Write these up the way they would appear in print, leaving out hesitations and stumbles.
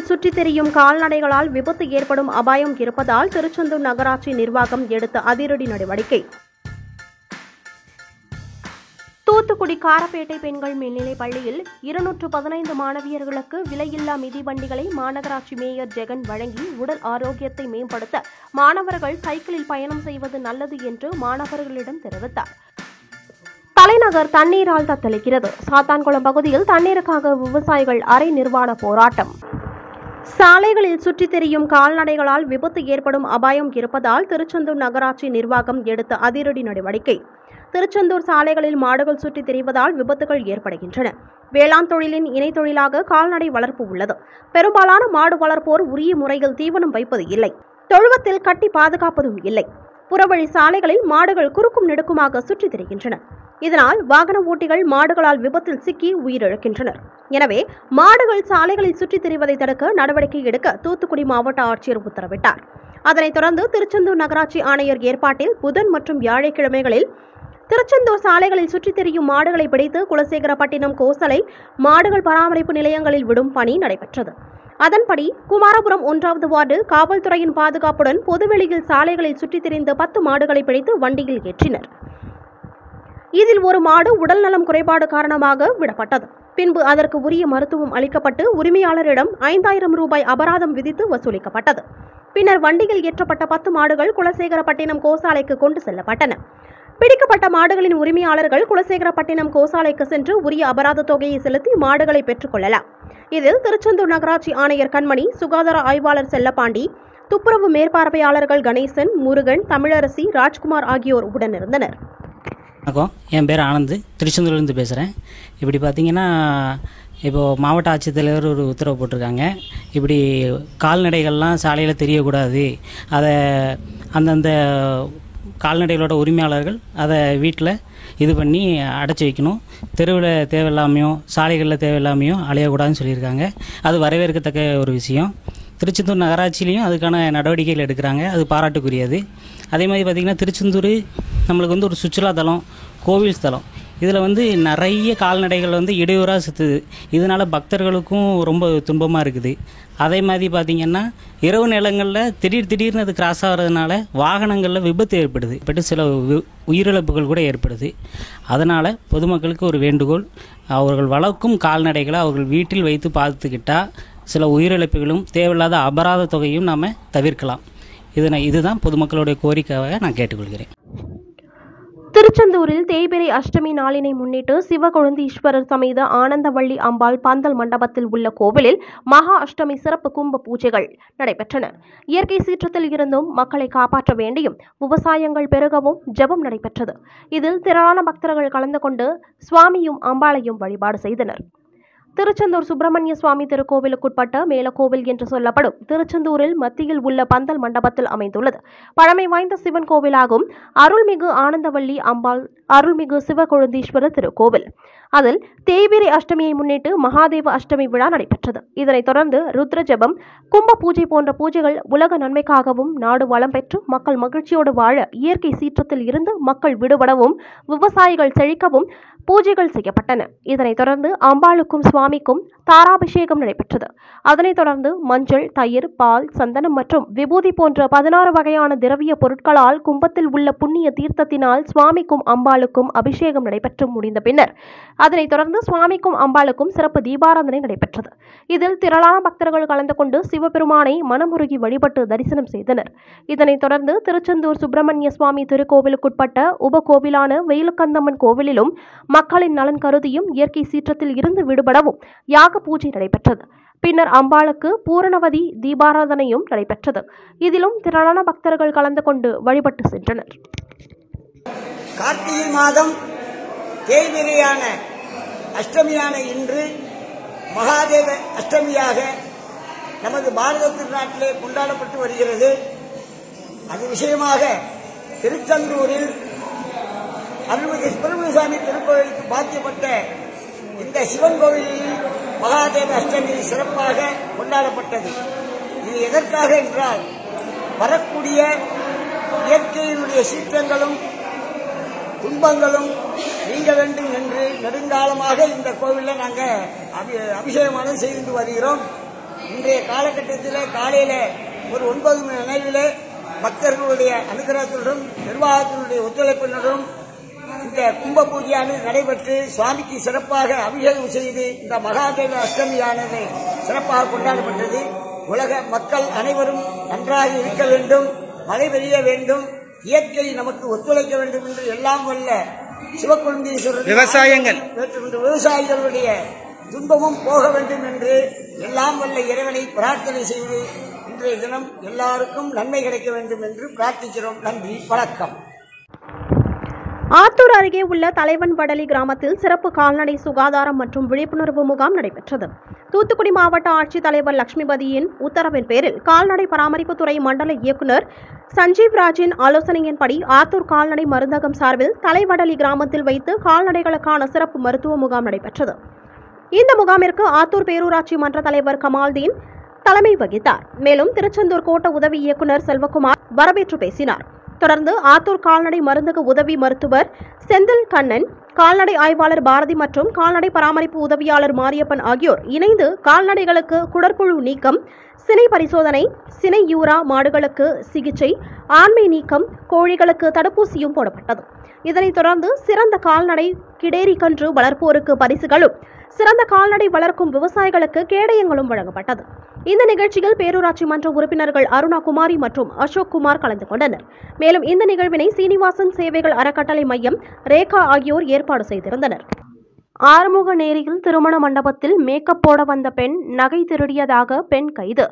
சுற்றித் திரியும் கால்நடைகளால் விபத்து ஏற்படும் அபாயம் இருப்பதால் திருச்செந்தூர் நகராட்சி நிர்வாகம் எடுத்த அதிரடி நடவடிக்கை. தூத்துக்குடி காரப்பேட்டை பெண்கள் மேல்நிலைப் பள்ளியில் 215 மாணவியர்களுக்கு விலையில்லா மிதிவண்டிகளை மாநகராட்சி மேயர் ஜெகன் வழங்கி உடல் ஆரோக்கியத்தை மேம்படுத்த மாணவர்கள் சைக்கிளில் பயணம் செய்வது நல்லது என்று மாணவர்களிடம் தெரிவித்தார். தலைநகர் தண்ணீரால் தத்தளிக்கிறது. சாத்தான்குளம் பகுதியில் தண்ணீருக்காக விவசாயிகள் அரை நிர்வாண போராட்டம். சாலைகளில் சுற்றித் திரியும் கால்நடைகளால் விபத்து ஏற்படும் அபாயம் இருப்பதால் திருச்செந்தூர் நகராட்சி நிர்வாகம் எடுத்த அதிரடி நடவடிக்கை. திருச்செந்தூர் சாலைகளில் மாடுகள் சுற்றித் திரிவதால் விபத்துகள் ஏற்படுகின்றன. வேளாண் தொழிலின் இணை தொழிலாக கால்நடை வளர்ப்பு உள்ளது. பெரும்பாலான மாடு வளர்ப்போர் உரிய முறையில் தீவனம் வைப்பது இல்லை. தொழுவத்தில் கட்டி பாதுகாப்பதும் இல்லை. புறவழி சாலைகளில் மாடுகள் குறுக்கும் நெடுக்குமாக சுற்றித் திரிகின்றன. இதனால் வாகன ஓட்டிகள் மாடுகளால் விபத்தில் சிக்கி உயிரிழக்கின்றனர். எனவே மாடுகள் சாலைகளில் சுற்றித் திரிவதை தடுக்க நடவடிக்கை எடுக்க தூத்துக்குடி மாவட்ட ஆட்சியர் உத்தரவிட்டார். அதனைத் தொடர்ந்து திருச்செந்தூர் நகராட்சி ஆணையர் ஏற்பாட்டில் புதன் மற்றும் வியாழக்கிழமைகளில் திருச்செந்தூர் சாலைகளில் சுற்றித் திரியும் மாடுகளை பிடித்து குலசேகரப்பட்டினம் கோசலை மாடுகள் பராமரிப்பு நிலையங்களில் விடும் பணி நடைபெற்றது. அதன்படி குமாரபுரம் 1வது வார்டு காவல்துறையின் பாதுகாப்புடன் பொதுவெளியில் சாலைகளில் சுற்றித் திரிந்த 10 மாடுகளை பிடித்து வண்டியில் ஏற்றினர். இதில் ஒரு மாடு உடல்நலம் குறைபாடு காரணமாக விடப்பட்டது. பின்பு அதற்கு உரிய மருத்துவம் அளிக்கப்பட்டு உரிமையாளரிடம் 5000 ரூபாய் அபராதம் விதித்து வசூலிக்கப்பட்டது. பின்னர் வண்டியில் ஏற்றப்பட்ட 10 மாடுகள் குலசேகரப்பட்டினம் கோசாலைக்கு கொண்டு செல்லப்பட்டன. பிடிக்கப்பட்ட மாடுகளின் உரிமையாளர்கள் குலசேகரப்பட்டினம் கோசாலைக்கு சென்று உரிய அபராத தொகையை செலுத்தி மாடுகளை பெற்றுக் கொள்ளலாம். இதில் திருச்செந்தூர் நகராட்சி ஆணையர் கண்மணி, சுகாதார ஆய்வாளர் செல்லப்பாண்டி, துப்புரவு மேற்பார்வையாளர்கள் கணேசன், முருகன், தமிழரசி, ராஜ்குமார் ஆகியோர் உடனிருந்தனர். வணக்கம், என் பேர் ஆனந்த், திருச்செந்தூர்லேருந்து பேசுகிறேன். இப்படி பார்த்தீங்கன்னா இப்போது மாவட்ட ஆட்சித்தலைவர் ஒரு உத்தரவு போட்டிருக்காங்க. இப்படி கால்நடைகள்லாம் சாலையில் தெரியக்கூடாது, அதை அந்தந்த கால்நடைகளோட உரிமையாளர்கள் அதை வீட்டில் இது பண்ணி அடைச்சி வைக்கணும். தெருவில் தேவையில்லாமையும் சாலைகளில் தேவையில்லாமையும் அலையக்கூடாதுன்னு சொல்லியிருக்காங்க. அது வரவேற்கத்தக்க ஒரு விஷயம். திருச்செந்தூர் நகராட்சியிலையும் அதுக்கான நடவடிக்கைகள் எடுக்கிறாங்க. அது பாராட்டுக்குரியது. அதே மாதிரி பார்த்திங்கன்னா திருச்செந்தூர் நம்மளுக்கு ஒரு சுற்றுலாத்தலம், கோவில் ஸ்தலம். இதில் நிறைய கால்நடைகள் இடையூறாக சுற்றுது. இதனால் பக்தர்களுக்கும் ரொம்ப துன்பமாக இருக்குது. அதே மாதிரி பார்த்திங்கன்னா இரவு நேரங்களில் திடீர்னு அது கிராஸ் ஆகிறதுனால வாகனங்களில் விபத்து ஏற்படுது. சில உயிரிழப்புகள் கூட ஏற்படுது. அதனால் பொதுமக்களுக்கு ஒரு வேண்டுகோள், அவர்கள் வளர்க்கும் கால்நடைகளை அவர்கள் வீட்டில் வைத்து பார்த்துக்கிட்டால் சில உயிரிழப்புகளும் தேவையில்லாத அபராத தொகையும் நாம் தவிர்க்கலாம். இதுதான் பொதுமக்களுடைய கோரிக்கையாக நான் கேட்டுக்கொள்கிறேன். திருச்செந்தூரில் தேய்பிறை அஷ்டமி நாளினை முன்னிட்டு சிவகொழுந்தீஸ்வரர் சமேத ஆனந்தவள்ளி அம்பாள் பந்தல் மண்டபத்தில் உள்ள கோவிலில் மகா அஷ்டமி சிறப்பு கும்ப பூஜைகள் நடைபெற்றன. இயற்கை சீற்றத்தில் இருந்தும் மக்களை காப்பாற்ற வேண்டியும் விவசாயங்கள் பெருகவும் ஜெபம் நடைபெற்றது. இதில் திரளான பக்தர்கள் கலந்து கொண்டு சுவாமியும் அம்பாளையும் வழிபாடு செய்தனர். திருச்செந்தூர் சுப்பிரமணிய சுவாமி திருக்கோவிலுக்குட்பட்ட மேலக்கோவில் என்று சொல்லப்படும் திருச்செந்தூரில் மத்தியில் உள்ள பந்தல் மண்டபத்தில் அமைந்துள்ளது. பழமை வாய்ந்த சிவன் கோவிலாகும். அருள்மிகு ஆனந்தவள்ளி அம்பாள், அருள்மிகு சிவகொழுந்தீஸ்வரர் திருக்கோவில். அதில் தேய்பிறை அஷ்டமியை முன்னிட்டு மகாதேவ அஷ்டமி விழா நடைபெற்றது. இதனைத் தொடர்ந்து ருத்ர ஜெபம், கும்ப பூஜை போன்ற பூஜைகள் உலக நன்மைக்காகவும் நாடு வளம் பெற்று மக்கள் மகிழ்ச்சியோடு வாழ, இயற்கை சீற்றத்தில் இருந்து மக்கள் விடுபடவும், விவசாயிகள் செழிக்கவும் பூஜைகள் செய்யப்பட்டன. இதனைத் தொடர்ந்து அம்பாளுக்கும் சுவாமிக்கும் தாராபிஷேகம் நடைபெற்றது. அதனைத் தொடர்ந்து மஞ்சள், தயிர், பால், சந்தனம் மற்றும் விபூதி போன்ற 16 வகையான திரவிய பொருட்களால் கும்பத்தில் உள்ள புண்ணிய தீர்த்தத்தினால் சுவாமிக்கும் அம்பாளுக்கும் அபிஷேகம் நடைபெற்று முடிந்த பின்னர் அதனைத் தொடர்ந்து சுவாமிக்கும் அம்பாளுக்கும் சிறப்பு தீபாராதனை நடைபெற்றது. இதில் திரளான பக்தர்கள் கலந்து கொண்டு சிவபெருமானை மனமுருகி வழிபட்டு தரிசனம் செய்தனர். இதனைத் தொடர்ந்து திருச்செந்தூர் சுப்பிரமணிய சுவாமி திருக்கோவிலுக்குட்பட்ட உபகோவிலான வெயிலுக்கந்தம்மன் கோவிலிலும் மக்களின் நலன் கருதியும் இயற்கை சீற்றத்தில் இருந்து விடுபடவும் யாக பூஜை நடைபெற்றது. பின்னர் அம்பாளுக்கு பூரணவதி தீபாராதனையும் நடைபெற்றது. இதிலும் திரளான பக்தர்கள் கலந்து கொண்டு வழிபட்டு சென்றனர். கார்த்திகை மாதம் தேய்பிறையான அஷ்டமியான இன்று மகாதேவ அஷ்டமியாக நமது பாரத திருநாட்டிலே கொண்டாடப்பட்டு வருகிறது. அது விஷயமாக திருச்செந்தூரில் அருள்மிகு சுப்பிரமணியசாமி திருக்கோவிலுக்கு பாத்தியப்பட்ட இந்த சிவன் கோவிலில் மகாதேவ அஷ்டமி சிறப்பாக கொண்டாடப்பட்டது. இது எதற்காக என்றால், வரக்கூடிய இயற்கையினுடைய சீற்றங்களும் துன்பங்களும் நீங்க வேண்டும் என்று நெடுங்காலமாக இந்த கோவிலில் நாங்கள் அபிஷேகமானது செய்து வருகிறோம். இன்றைய காலகட்டத்தில் காலையில் ஒரு 9 மணி அளவில் பக்தர்களுடைய அனுகிரகத்துடன் நிர்வாகத்தினுடைய ஒத்துழைப்பினரும் இந்த கும்ப பூஜையானது நடைபெற்று சுவாமிக்கு சிறப்பாக அபிஷேகம் செய்து இந்த மகாதேவ அஷ்டமியானது சிறப்பாக கொண்டாடப்பட்டது. உலக மக்கள் அனைவரும் நன்றாக இருக்க வேண்டும், மழை பெய்ய வேண்டும், இயற்கை நமக்கு ஒத்துழைக்க வேண்டும் என்று எல்லாம் வல்ல சிவக்குழந்தீஸ்வரர் விவசாயிகளுடைய துன்பமும் போக வேண்டும் என்று எல்லாம் வல்ல இறைவனை பிரார்த்தனை செய்து இன்றைய தினம் எல்லாருக்கும் நன்மை கிடைக்க வேண்டும் என்று பிரார்த்திக்கிறோம். நன்றி, வணக்கம். ஆத்தூர் அருகே உள்ள தலைவன் வடலி கிராமத்தில் சிறப்பு கால்நடை சுகாதாரம் மற்றும் விழிப்புணர்வு முகாம் நடைபெற்றது. தூத்துக்குடி மாவட்ட ஆட்சித்தலைவர் லட்சுமிபதியின் உத்தரவின் பேரில் கால்நடை பராமரிப்புத்துறை மண்டல இயக்குநர் சஞ்சீவ் ராஜின் ஆலோசனையின்படி ஆத்தூர் கால்நடை மருந்தகம் சார்பில் தலைவடலி கிராமத்தில் வைத்து கால்நடைகளுக்கான சிறப்பு மருத்துவ முகாம் நடைபெற்றது. இந்த முகாமிற்கு ஆத்தூர் பேரூராட்சி மன்ற தலைவர் கமால்தீன் தலைமை வகித்தார். மேலும் திருச்செந்தூர் கோட்ட உதவி இயக்குநர் செல்வகுமார் வரவேற்று பேசினார். தொடர்ந்து ஆத்தூர் கால்நடை மருந்தக உதவி மருத்துவர் செந்தில் கண்ணன், கால்நடை ஆய்வாளர் பாரதி மற்றும் கால்நடை பராமரிப்பு உதவியாளர் மாரியப்பன் ஆகியோர் இணைந்து கால்நடைகளுக்கு குடற்புழு நீக்கம், சினை பரிசோதனை, சினை யூரா, மாடுகளுக்கு சிகிச்சை, ஆண்மை நீக்கம், கோழிகளுக்கு தடுப்பூசியும் போடப்பட்டது. இதனைத் தொடர்ந்து சிறந்த கால்நடை கிடேரி கன்று வளர்ப்போருக்கு பரிசுகளும், சிறந்த கால்நடை வளர்க்கும் விவசாயிகளுக்கு கேடயங்களும் வழங்கப்பட்டது. இந்த நிகழ்ச்சியில் பேரூராட்சி மன்ற உறுப்பினர்கள் அருணா குமாரி மற்றும் அசோக் குமார் கலந்து கொண்டனர். மேலும் இந்த நிகழ்வினை சீனிவாசன் சேவைகள் அறக்கட்டளை மையம், ரேகா ஆகியோர் ஏற்பாடு செய்திருந்தனர். ஆறுமுகநேரியில் திருமண மண்டபத்தில் மேக்கப் போட வந்த பெண் நகை திருடியதாக பெண் கைது.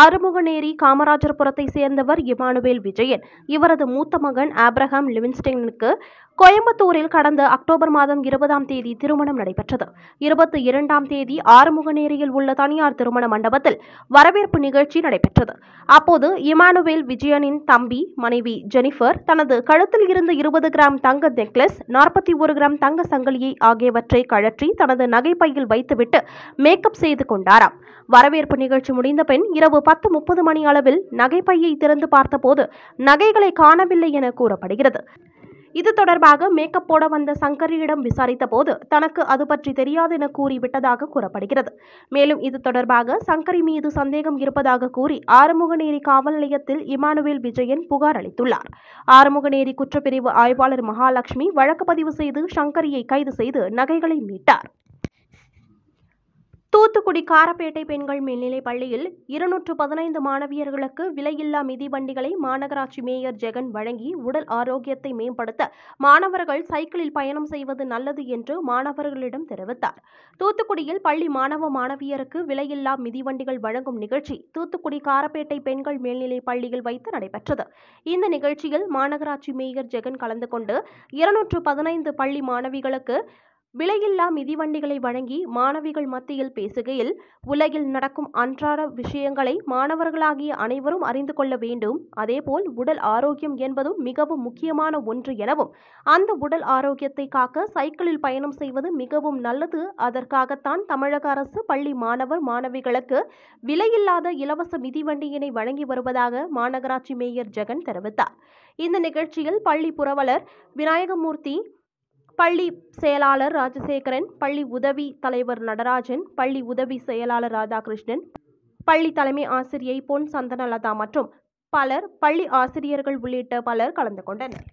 ஆறுமுகநேரி காமராஜர்புரத்தை சேர்ந்தவர் இமானுவேல் விஜயன். இவரது மூத்த மகன் ஆப்ரஹாம் லிவின்ஸ்டனுக்கு கோயம்புத்தூரில் கடந்த அக்டோபர் மாதம் 20ஆம் தேதி திருமணம் நடைபெற்றது. 22ஆம் தேதி ஆறுமுகநேரியில் உள்ள தனியார் திருமண மண்டபத்தில் வரவேற்பு நிகழ்ச்சி நடைபெற்றது. அப்போது இமானுவேல் விஜயனின் தம்பி மனைவி ஜெனிஃபர் தனது கழுத்தில் இருந்து 20 கிராம் தங்க நெக்லஸ், 41 கிராம் தங்க சங்கிலியை ஆகியவற்றை கழற்றி தனது நகைப்பையில் வைத்துவிட்டு மேக்கப் செய்து கொண்டாராம். வரவேற்பு நிகழ்ச்சி முடிந்த பின் இரவு 10:30 மணி அளவில் நகைப்பையை திறந்து பார்த்தபோது நகைகளை காணவில்லை என கூறப்படுகிறது. இது தொடர்பாக மேக்கப் போட வந்த சங்கரியிடம் விசாரித்த போது தனக்கு அது பற்றி தெரியாது என கூறிவிட்டதாக கூறப்படுகிறது. மேலும் இது தொடர்பாக சங்கரி மீது சந்தேகம் இருப்பதாக கூறி ஆறுமுகநேரி காவல் நிலையத்தில் இமானுவேல் விஜயன் புகார் அளித்துள்ளார். ஆறுமுகநேரி குற்றப்பிரிவு ஆய்வாளர் மகாலட்சுமி வழக்கு பதிவு செய்து சங்கரியை கைது செய்து நகைகளை மீட்டார். தூத்துக்குடி காரப்பேட்டை பெண்கள் மேல்நிலைப் பள்ளியில் 215 மாணவியர்களுக்கு விலையில்லா மிதிவண்டிகளை மாநகராட்சி மேயர் ஜெகன் வழங்கி உடல் ஆரோக்கியத்தை மேம்படுத்த மாணவர்கள் சைக்கிளில் பயணம் செய்வது நல்லது என்று மாணவர்களிடம் தெரிவித்தார். தூத்துக்குடியில் பள்ளி மாணவ மாணவியருக்கு விலையில்லா மிதிவண்டிகள் வழங்கும் நிகழ்ச்சி தூத்துக்குடி காரப்பேட்டை பெண்கள் மேல்நிலைப் பள்ளியில் வைத்து நடைபெற்றது. இந்த நிகழ்ச்சியில் மாநகராட்சி மேயர் ஜெகன் கலந்து கொண்டு 215 பள்ளி மாணவிகளுக்கு விலையில்லா மிதிவண்டிகளை வழங்கி மாணவிகள் மத்தியில் பேசுகையில், உலகில் நடக்கும் அன்றாட விஷயங்களை மாணவர்களாகிய அனைவரும் அறிந்து கொள்ள வேண்டும். அதேபோல் உடல் ஆரோக்கியம் என்பதும் மிகவும் முக்கியமான ஒன்று எனவும், அந்த உடல் ஆரோக்கியத்தை காக்க சைக்கிளில் பயணம் செய்வது மிகவும் நல்லது. அதற்காகத்தான் தமிழக அரசு பள்ளி மாணவர் மாணவிகளுக்கு விலையில்லாத இலவச மிதிவண்டியினை வழங்கி வருவதாக மாநகராட்சி மேயர் ஜெகன் தெரிவித்தார். இந்த நிகழ்ச்சியில் பள்ளி புரவலர் விநாயகமூர்த்தி, பள்ளி செயலாளர் ராஜசேகரன், பள்ளி உதவி தலைவர் நடராஜன், பள்ளி உதவி செயலாளர் ராதாகிருஷ்ணன், பள்ளி தலைமை ஆசிரியை பொன் சந்தனலதா மற்றும் பலர், பள்ளி ஆசிரியர்கள் உள்ளிட்ட பலர் கலந்து கொண்டனர்.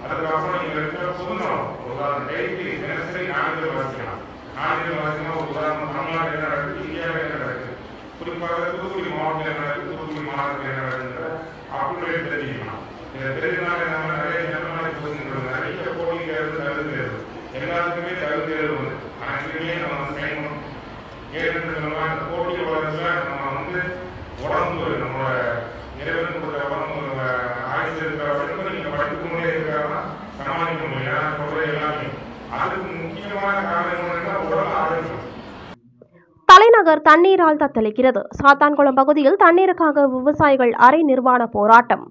அதுக்கப்புறம் நீங்க இருக்கிற புதுநலம் உதாரணம் டெய்லி தினசரி நாளிதழ் வாசிக்கலாம். நாளிதழ் வாசிக்கலாம். ஒரு உதாரணம் தமிழ்நாடு என்ன நடக்குது, இந்தியாவில் என்ன நடக்குது, குறிப்பாக தூத்துக்குடி மாவட்டத்தில் என்ன நடக்குது, தூத்துக்குடி மாவட்டத்தில் என்ன நடக்குதுன்ற அப்படியே தெரிஞ்சுக்கலாம். இதை தெரிஞ்சாலே நம்ம நிறைய ஜனநாயக பிரச்சனைகள், நிறைய போட்டி தேர்வு, தகுதி தேர்வு, எல்லாத்துக்குமே தகுதி தேர்வு வந்து அனைத்துமே நம்ம சைன் பண்ணணும். ஏன்னு சொன்னா இந்த போட்டியில் வளர்ச்சியா நம்ம உடம்பு நம்மளோட இறைவன் கொடுத்த உடம்பு ஆயுசு இருக்கிற வரைக்கும் நீங்க படித்து கொண்டே இருக்கிறாங்கன்னா சமாளிக்க முடியும். சொல்றது எல்லாமே அதுக்கு முக்கியமான காரணம் என்னன்னா உடல் ஆரோக்கியம். தலைநகர் தண்ணீரால் தத்தளிக்கிறது. சாத்தான்குளம் பகுதியில் தண்ணீருக்காக விவசாயிகள் அரை நிர்வாண போராட்டம்.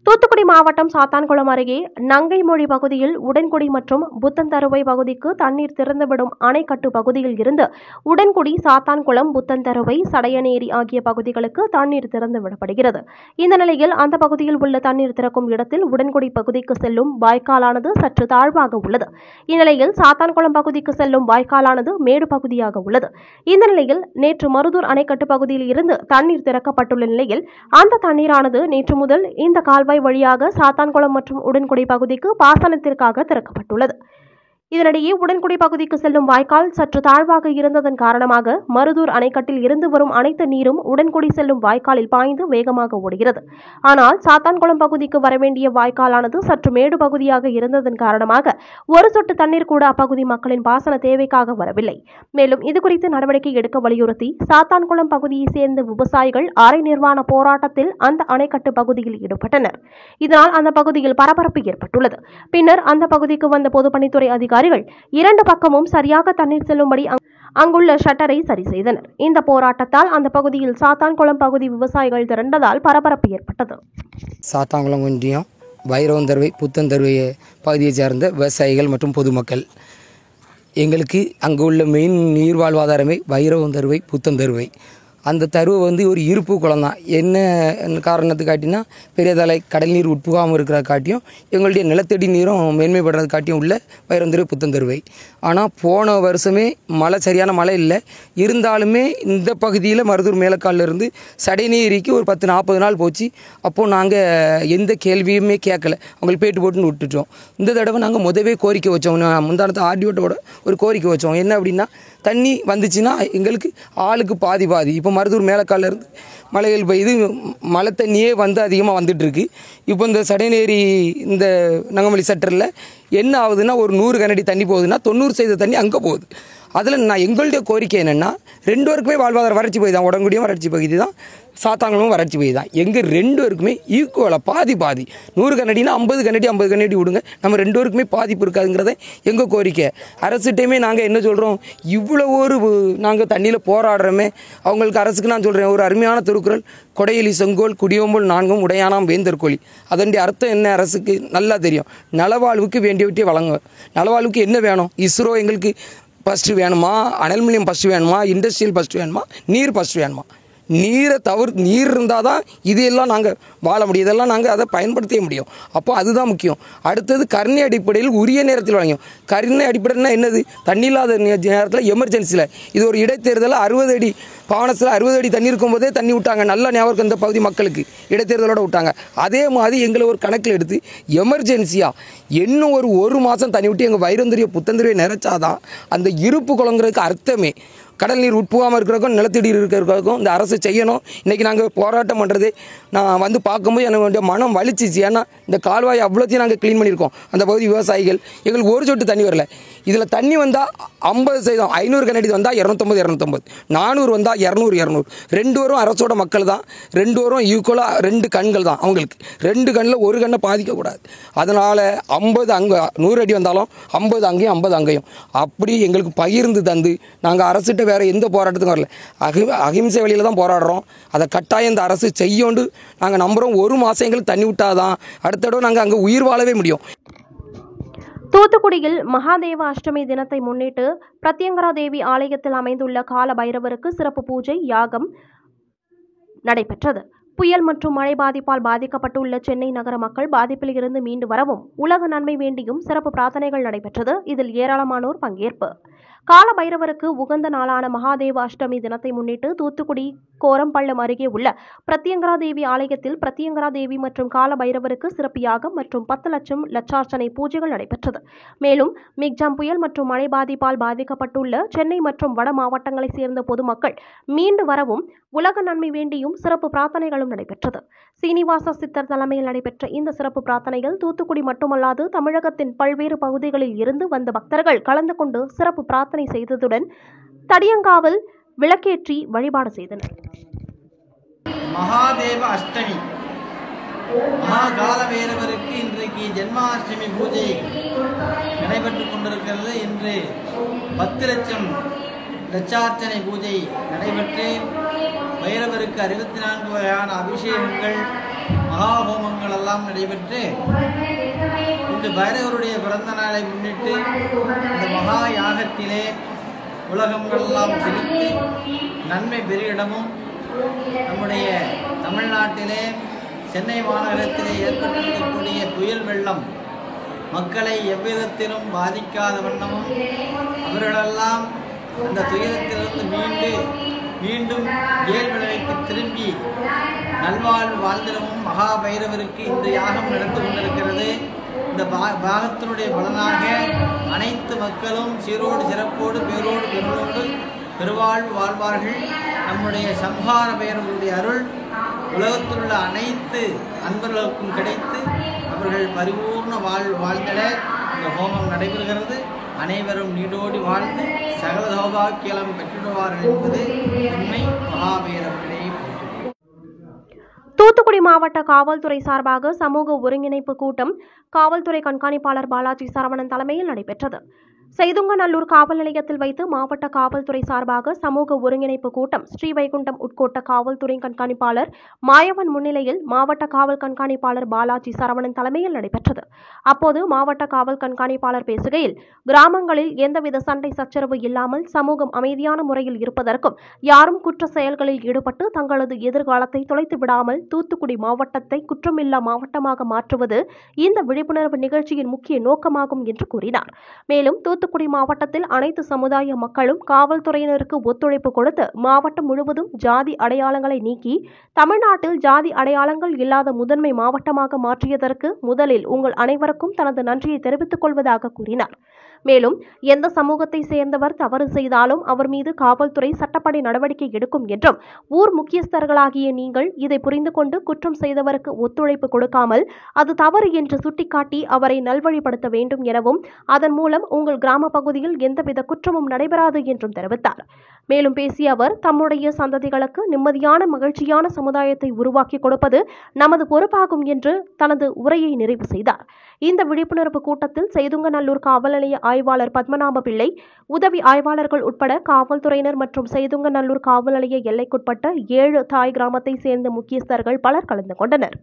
தூத்துக்குடி மாவட்டம் சாத்தான்குளம் அருகே நங்கைமொழி பகுதியில் உடன்குடி மற்றும் புத்தந்தருவை பகுதிக்கு தண்ணீர் திறந்துவிடும் அணைக்கட்டு பகுதியில் இருந்து உடன்குடி, சாத்தான்குளம், புத்தந்தருவை, சடையநேரி ஆகிய பகுதிகளுக்கு தண்ணீர் திறந்துவிடப்படுகிறது. இந்த நிலையில் அந்த பகுதியில் உள்ள தண்ணீர் திறக்கும் இடத்தில் உடன்குடி பகுதிக்கு செல்லும் வாய்க்காலானது சற்று தாழ்வாக உள்ளது. இந்நிலையில் சாத்தான்குளம் பகுதிக்கு செல்லும் வாய்க்காலானது மேடு பகுதியாக உள்ளது. இந்த நிலையில் நேற்று மருதூர் அணைக்கட்டு பகுதியில் இருந்து தண்ணீர் திறக்கப்பட்டுள்ள நிலையில் அந்த தண்ணீரானது நேற்று முதல் இந்த கால்வாய் வழியாக சாத்தான்குளம் மற்றும் உடன்குடி பகுதிக்கு பாசனத்திற்காக திறக்கப்பட்டுள்ளது. இதனிடையே உடன்குடி பகுதிக்கு செல்லும் வாய்க்கால் சற்று தாழ்வாக இருந்ததன் காரணமாக மருதூர் அணைக்கட்டில் இருந்து வரும் அனைத்து நீரும் உடன்குடி செல்லும் வாய்க்காலில் பாய்ந்து வேகமாக ஓடுகிறது. ஆனால் சாத்தான்குளம் பகுதிக்கு வரவேண்டிய வாய்க்காலானது சற்று மேடு பகுதியாக இருந்ததன் காரணமாக ஒரு சொட்டு தண்ணீர் கூட அப்பகுதி மக்களின் பாசன தேவைக்காக வரவில்லை. மேலும் இதுகுறித்து நடவடிக்கை எடுக்க வலியுறுத்தி சாத்தான்குளம் பகுதியை சேர்ந்த விவசாயிகள் அரை நிர்வாண போராட்டத்தில் அந்த அணைக்கட்டு பகுதியில் ஈடுபட்டனர். இதனால் அந்த பகுதியில் பரபரப்பு ஏற்பட்டுள்ளது. பின்னர் அந்த பகுதிக்கு வந்த பொதுப்பணித்துறை அதிகாரிகள் இரண்டு பக்கமும் சரியாக தண்ணீர் செல்லும்படி அங்குள்ள ஷட்டரை சரி செய்தனர். இந்த போராட்டத்தால் அந்த பகுதியில் சாத்தான்குளம் பகுதி விவசாயிகள் திரண்டதால் பரபரப்பு ஏற்பட்டது. சாத்தான்குளம் ஒன்றியம் வைரவந்தருவை, புத்தந்தருவை பகுதியை சேர்ந்த விவசாயிகள் மற்றும் பொதுமக்கள், எங்களுக்கு அங்கு உள்ள மெயின் நீர் வாழ்வாதாரமே வைரவந்தருவை, புத்தந்தருவை. அந்த தருவை ஒரு இருப்பு குளம் தான். என்ன காரணத்துக்கு காட்டினா பெரியதலை கடல் நீர் உட்புகாமல் இருக்கிற காட்டியும் எங்களுடைய நிலத்தடி நீரும் மேன்மைப்படுறது காட்டியும் உள்ள வைரவந்தருவை, புத்தந்தருவை. ஆனால் போன வருஷமே சரியான மழை இல்லை. இருந்தாலுமே இந்த பகுதியில் மருதூர் மேலக்காலிலிருந்து சடைநேரிக்கு ஒரு 10-40 நாள் போச்சு. அப்போது நாங்கள் எந்த கேள்வியுமே கேட்கல, அவங்களுக்கு பேட்டு போட்டுன்னு விட்டுட்டோம். இந்த தடவை நாங்கள் முதவே கோரிக்கை வச்சோம். முந்தானத்தை ஆர்டிஓட்டோட ஒரு கோரிக்கை வச்சோம். என்ன அப்படின்னா, தண்ணி வந்துச்சுன்னா எங்களுக்கு ஆளுக்கு பாதி பாதி. இப்போ மருதூர் மேலக்காலில் இருந்து மலைகள் பெய்து மழை தண்ணியே அதிகமாக வந்துட்டுருக்கு. இப்போ இந்த சடைநேரி இந்த நங்கமலி சட்டரில் என்ன ஆகுதுன்னா, ஒரு 100 கனடி தண்ணி போகுதுன்னா 90% தண்ணி அங்கே போகுது. அதில் எங்களுடைய கோரிக்கை என்னென்னா, 2 பேருக்குமே வாழ்வாதார வறட்சி பகுதி தான். உடன்குடியும் வறட்சி பகுதி தான், சாத்தான்குளமும் வறட்சி பகுதி தான். எங்கள் 2 பேருக்குமே ஈக்குவலாக பாதி 100 கனடினா 50 கனடி விடுங்க, நம்ம 2 பேருக்குமே பாதிப்பு இருக்காதுங்கிறத எங்கள் கோரிக்கை. அரசுகிட்டையுமே நாங்கள் என்ன சொல்கிறோம், இவ்வளோ நாங்கள் தண்ணியில் போராடுறோமே, அவங்களுக்கு அரசுக்கு நான் சொல்கிறேன், ஒரு அருமையான திருக்குறள், கொடையலி செங்கோல் குடியோம்பல் 4 உடையானாம் வேந்தர்கோழி. அதனுடைய அர்த்தம் என்ன அரசுக்கு நல்லா தெரியும். நலவாழ்வுக்கு வேண்டியவற்றை வழங்க. நலவாழ்வுக்கு என்ன வேணும்? இஸ்ரோ எங்களுக்கு ஃபஸ்ட்டு வேணுமா, அனல் மில்லியம் ஃபஸ்ட்டு வேணுமா, இண்டஸ்ட்ரியல் ஃபஸ்ட்டு வேணுமா, நீர் ஃபஸ்ட்டு வேணுமா? நீர் இருந்தால் தான் இதையெல்லாம் நாங்கள் வாழ முடியும், இதெல்லாம் நாங்கள் அதை பயன்படுத்த முடியும். அப்போ அதுதான் முக்கியம். அடுத்தது கருணை அடிப்படையில் உரிய நேரத்தில் வழங்கும். கருணை அடிப்படைன்னா என்னது? தண்ணி இல்லாத நேரத்தில் எமர்ஜென்சியில் இது ஒரு இடைத்தேர்தலில் 60 அடி பாவனத்தில் 60 அடி தண்ணி இருக்கும்போதே தண்ணி விட்டாங்க. நல்ல ஞாபகம் இந்த பகுதி மக்களுக்கு இடைத்தேர்தலோட விட்டாங்க. அதே மாதிரி எங்களை ஒரு கணக்கில் எடுத்து எமர்ஜென்சியாக இன்னும் ஒரு மாதம் தண்ணி விட்டு எங்கள் வைரவந்தருவை, புத்தந்தருவை நிறைச்சாதான் அந்த இருப்பு குளங்கிறதுக்கு அர்த்தமே. கடல் நீர் உட்புகாமல் இருக்கிறதுக்கும் நிலத்தடி இருக்கிறதுக்கும் இந்த அரசு செய்யணும். இன்றைக்கி நாங்கள் போராட்டம் பண்ணுறது நான் பார்க்கும்போது எனக்கு மனம் வலிச்சிச்சு. ஏன்னா இந்த கால்வாய் அவ்வளோத்தையும் நாங்கள் க்ளீன் பண்ணியிருக்கோம். அந்த பகுதி விவசாயிகள் எங்களுக்கு ஒரு சொட்டு தண்ணி வரல. இதில் தண்ணி வந்தால் 50%, 500 கனடி வந்தால் 250, 400 வந்தால் 200. 2 பேரும் அரசோட மக்கள் தான். 2 பேரும் ஈக்குவலாக 2 கண்கள் தான். அவங்களுக்கு 2 கண்ணில் ஒரு கண்ணை பாதிக்கக்கூடாது. அதனால் 50 அங்கே 100 அடி வந்தாலும் 50 அங்கேயும் 50 அங்கேயும் அப்படி எங்களுக்கு பகிர்ந்து தந்து நாங்கள் அரசுகிட்ட வேறு எந்த போராட்டத்துக்கும் வரல. அகிம்சை வழியில் தான் போராடுறோம். அதை கட்டாயம் இந்த அரசு செய்யோண்டு நாங்கள் நம்புகிறோம். 1 மாதம் எங்களுக்கு தண்ணி விட்டாதான் அடுத்த தடவை நாங்கள் அங்கே உயிர் வாழவே முடியும். தூத்துக்குடியில் மகாதேவ அஷ்டமி தினத்தை முன்னிட்டு பிரத்யங்கரா தேவி ஆலயத்தில் அமைந்துள்ள கால பைரவருக்கு சிறப்பு பூஜை யாகம் நடைபெற்றது. புயல் மற்றும் மழை பாதிப்பால் பாதிக்கப்பட்டுள்ள சென்னை நகர மக்கள் பாதிப்பில் இருந்து மீண்டு வரவும் உலக நன்மை வேண்டியும் சிறப்பு பிரார்த்தனைகள் நடைபெற்றது. இதில் ஏராளமானோர் பங்கேற்பு. கால பைரவருக்கு உகந்த நாளான மகாதேவ அஷ்டமி தினத்தை முன்னிட்டு தூத்துக்குடி கோரம்பள்ளம் அருகே உள்ள பிரத்யங்கரா தேவி ஆலயத்தில் பிரத்யங்கரா தேவி மற்றும் கால பைரவருக்கு சிறப்பு யாகம் மற்றும் 10 லட்சம் லட்சார்ச்சனை பூஜைகள் நடைபெற்றது. மேலும் மிக்ஜாம் புயல் மற்றும் மழை பாதிப்பால் பாதிக்கப்பட்டுள்ள சென்னை மற்றும் வட மாவட்டங்களைச் சேர்ந்த பொதுமக்கள் மீண்டு வரவும் உலக நன்மை வேண்டியும் சிறப்பு பிரார்த்தனைகளும் நடைபெற்றது. சீனிவாச சித்தர் தலைமையில் நடைபெற்ற இந்த சிறப்பு பிரார்த்தனைகள் தூத்துக்குடி மட்டுமல்லாது தமிழகத்தின் பல்வேறு பகுதிகளில் இருந்து வந்த பக்தர்கள் கலந்து கொண்டு சிறப்பு பிரார்த்தனை செய்ததுடன் தடியங்காவல் விளக்கேற்றி வழிபாடு செய்தனர். மகாதேவ அஷ்டமி மகாகால பைரவருக்கு இன்றைக்கு ஜென்மாஷ்டமி பூஜை நடைபெற்றுக் கொண்டிருக்கிறது. இன்று 10 லட்சம் லட்சார்ச்சனை பூஜை நடைபெற்று பைரவருக்கு 64 வகையான அபிஷேகங்கள் மகாஹோமங்கள் எல்லாம் எல்லாம் நடைபெற்று இன்று பைரவருடைய பிறந்த நாளை முன்னிட்டு இந்த மகா யாகத்திலே உலகங்களெல்லாம் செலுத்தி நன்மை பெருகிடமும் நம்முடைய தமிழ்நாட்டிலே சென்னை மாநகரத்திலே ஏற்பட்டிருக்கக்கூடிய புயல் வெள்ளம் மக்களை எவ்விதத்திலும் பாதிக்காத வண்ணமும் அவர்களெல்லாம் அந்த துயரத்திலிருந்து மீண்டும் இயல்பு நிலைக்கு திரும்பி நல்வாழ்வு வாழ்ந்திடமும் மகா பைரவருக்கு இந்த யாகம் நடந்து கொண்டிருக்கிறது. இந்த பாகத்தினுடைய பலனாக அனைத்து மக்களும் சீரோடு சிறப்போடு பேரோடு பெருளோடு பெருவாழ்வு வாழ்வார்கள். நம்முடைய சம்ஹார பைரவருடைய அருள் உலகத்தில் உள்ள அனைத்து அன்பர்களுக்கும் கிடைத்து அவர்கள் பரிபூர்ண வாழ்ந்திட இந்த ஹோமம் நடைபெறுகிறது. அனைவரும் நீடோடி வாழ்ந்து சகல சௌபாக்கியம் பெற்றுடுவார்கள் என்பது உண்மை. மகாபைரவர்களே போற்றுகிறேன். தூத்துக்குடி மாவட்ட காவல்துறை சார்பாக சமூக ஒருங்கிணைப்பு கூட்டம் காவல்துறை கண்காணிப்பாளர் பாலாஜி சரவணன் தலைமையில் நடைபெற்றது. செய்துங்கநல்லூர் காவல் நிலையத்தில் வைத்து மாவட்ட காவல்துறை சார்பாக சமூக ஒருங்கிணைப்பு கூட்டம் ஸ்ரீவைகுண்டம் உட்கோட்ட காவல்துறை கண்காணிப்பாளர் மாயவன் முன்னிலையில் மாவட்ட காவல் கண்காணிப்பாளர் பாலாஜி சரவணன் தலைமையில் நடைபெற்றது. அப்போது மாவட்ட காவல் கண்காணிப்பாளர் பேசுகையில், கிராமங்களில் எந்தவித சண்டை சச்சரவு இல்லாமல் சமூகம் அமைதியான முறையில் இருப்பதற்கும் யாரும் குற்ற செயல்களில் ஈடுபட்டு தங்களது எதிர்காலத்தை தொலைத்து விடாமல் தூத்துக்குடி மாவட்டத்தை குற்றமில்லா மாவட்டமாக மாற்றுவது இந்த விழிப்புணர்வு நிகழ்ச்சியின் முக்கிய நோக்கமாகும் என்று கூறினார். மேலும் தூத்துக்குடி மாவட்டத்தில் அனைத்து சமுதாய மக்களும் காவல்துறையினருக்கு ஒத்துழைப்பு கொடுத்து மாவட்டம் முழுவதும் ஜாதி அடையாளங்களை நீக்கி தமிழ்நாட்டில் ஜாதி அடையாளங்கள் இல்லாத முதன்மை மாவட்டமாக மாற்றியதற்கு முதலில் உங்கள் அனைவருக்கும் தனது நன்றியை தெரிவித்துக் கொள்வதாக கூறினார். மேலும் எந்த சமூகத்தை சேர்ந்தவர் தவறு செய்தாலும் அவர் மீது காவல்துறை சட்டப்படி நடவடிக்கை எடுக்கும் என்றும், ஊர் முக்கியஸ்தர்களாகிய நீங்கள் இதை புரிந்து கொண்டு குற்றம் செய்தவருக்கு ஒத்துழைப்பு கொடுக்காமல் அது தவறு என்று சுட்டிக்காட்டி அவரை நல்வழிப்படுத்த வேண்டும் எனவும், அதன் மூலம் உங்கள் கிராம பகுதியில் எந்தவித குற்றமும் நடைபெறாது என்றும் தெரிவித்தார். மேலும் பேசிய அவர், தம்முடைய சந்ததிகளுக்கு நிம்மதியான மகிழ்ச்சியான சமுதாயத்தை உருவாக்கி கொடுப்பது நமது பொறுப்பாகும் என்று தனது உரையை நிறைவு செய்தார். இந்த விழிப்புணர்வு கூட்டத்தில் செய்துங்கநல்லூர் காவல் நிலைய ஆய்வாளர் பத்மநாப பிள்ளை, உதவி ஆய்வாளர்கள் உட்பட காவல்துறையினர் மற்றும் செய்துங்கநல்லூர் காவல் நிலைய எல்லைக்குட்பட்ட 7 தாய் கிராமத்தை சேர்ந்த முக்கியஸ்தர்கள் பலர் கலந்து கொண்டனர்.